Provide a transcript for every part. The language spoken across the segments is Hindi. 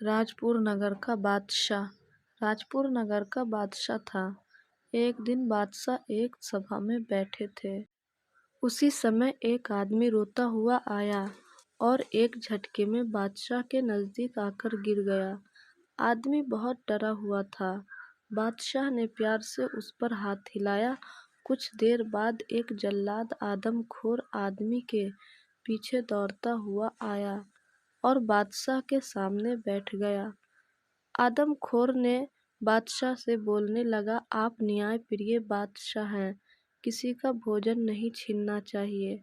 राजपुर नगर का बादशाह। राजपुर नगर का बादशाह था। एक दिन बादशाह एक सभा में बैठे थे। उसी समय एक आदमी रोता हुआ आया और एक झटके में बादशाह के नजदीक आकर गिर गया। आदमी बहुत डरा हुआ था। बादशाह ने प्यार से उस पर हाथ हिलाया। कुछ देर बाद एक जल्लाद आदमखोर आदमी के पीछे दौड़ता हुआ आया और बादशाह के सामने बैठ गया। आदमखोर ने बादशाह से बोलने लगा, आप न्याय प्रिय बादशाह हैं, किसी का भोजन नहीं छीनना चाहिए,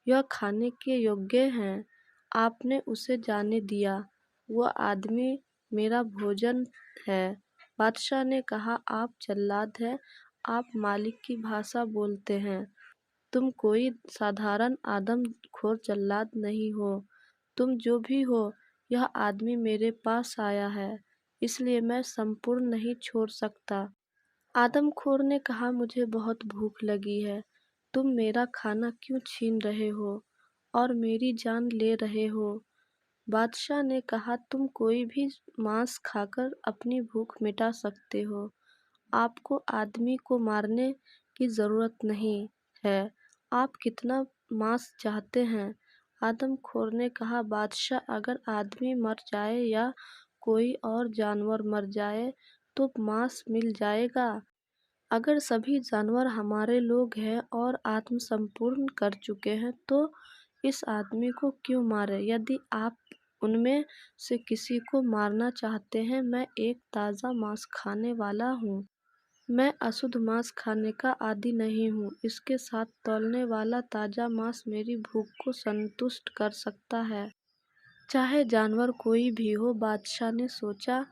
यह खाने के योग्य है, आपने उसे जाने दिया, वह आदमी मेरा भोजन है। बादशाह ने कहा, आप जल्लाद हैं, आप मालिक की भाषा बोलते हैं, तुम कोई साधारण आदमखोर जल्लाद नहीं हो। तुम जो भी हो, यह आदमी मेरे पास आया है, इसलिए मैं संपूर्ण नहीं छोड़ सकता। आदमखोर ने कहा, मुझे बहुत भूख लगी है, तुम मेरा खाना क्यों छीन रहे हो और मेरी जान ले रहे हो? बादशाह ने कहा, तुम कोई भी मांस खाकर अपनी भूख मिटा सकते हो, आपको आदमी को मारने की जरूरत नहीं है। आप कितना मांस चाहते हैं? आदमखोर ने कहा, बादशाह, अगर आदमी मर जाए या कोई और जानवर मर जाए तो मांस मिल जाएगा। अगर सभी जानवर हमारे लोग हैं और आत्मसंपूर्ण कर चुके हैं तो इस आदमी को क्यों मारे? यदि आप उनमें से किसी को मारना चाहते हैं, मैं एक ताज़ा मांस खाने वाला हूँ। मैं अशुद्ध मांस खाने का आदी नहीं हूँ। इसके साथ तौलने वाला ताज़ा मांस मेरी भूख को संतुष्ट कर सकता है, चाहे जानवर कोई भी हो। बादशाह ने सोचा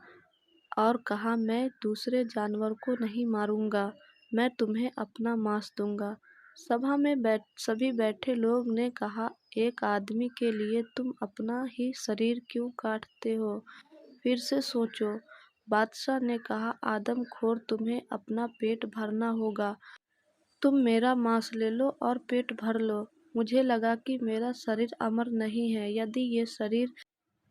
और कहा, मैं दूसरे जानवर को नहीं मारूंगा, मैं तुम्हें अपना मांस दूंगा। सभा में सभी बैठे लोग ने कहा, एक आदमी के लिए तुम अपना ही शरीर क्यों काटते हो? फिर से सोचो। बादशाह ने कहा, आदमखोर, तुम्हें अपना पेट भरना होगा। तुम मेरा मांस ले लो और पेट भर लो। मुझे लगा कि मेरा शरीर अमर नहीं है। यदि ये शरीर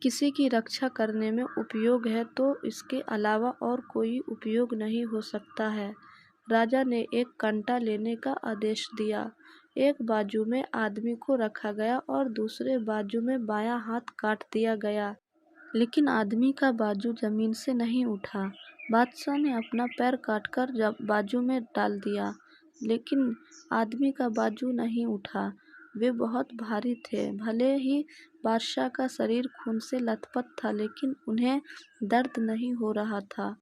किसी की रक्षा करने में उपयोग है तो इसके अलावा और कोई उपयोग नहीं हो सकता है। राजा ने एक कंटा लेने का आदेश दिया। एक बाजू में आदमी को रखा गया और दूसरे बाजू में बायां हाथ काट दिया गया, लेकिन आदमी का बाजू जमीन से नहीं उठा। बादशाह ने अपना पैर काटकर बाजू में डाल दिया, लेकिन आदमी का बाजू नहीं उठा। वे बहुत भारी थे। भले ही बादशाह का शरीर खून से लथपथ था, लेकिन उन्हें दर्द नहीं हो रहा था।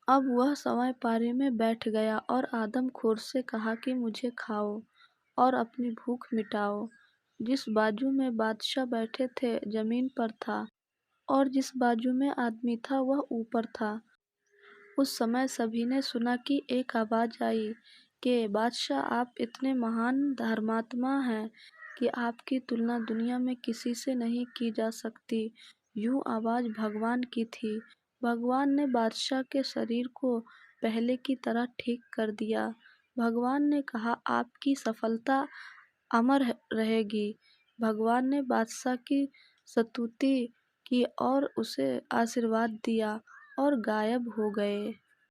अब वह सवाए पारे में बैठ गया और आदमखोर से कहा कि मुझे खाओ और अपनी भूख मिटाओ। जिस बाजू में बादशाह बैठे थे जमीन पर था और जिस बाजू में आदमी था वह ऊपर था। उस समय सभी ने सुना कि एक आवाज आई कि बादशाह, आप इतने महान धर्मात्मा हैं कि आपकी तुलना दुनिया में किसी से नहीं की जा सकती। यूं आवाज भगवान की थी। भगवान ने बादशाह के शरीर को पहले की तरह ठीक कर दिया। भगवान ने कहा, आपकी सफलता अमर रहेगी। भगवान ने बादशाह की स्तुति की और उसे आशीर्वाद दिया और गायब हो गए।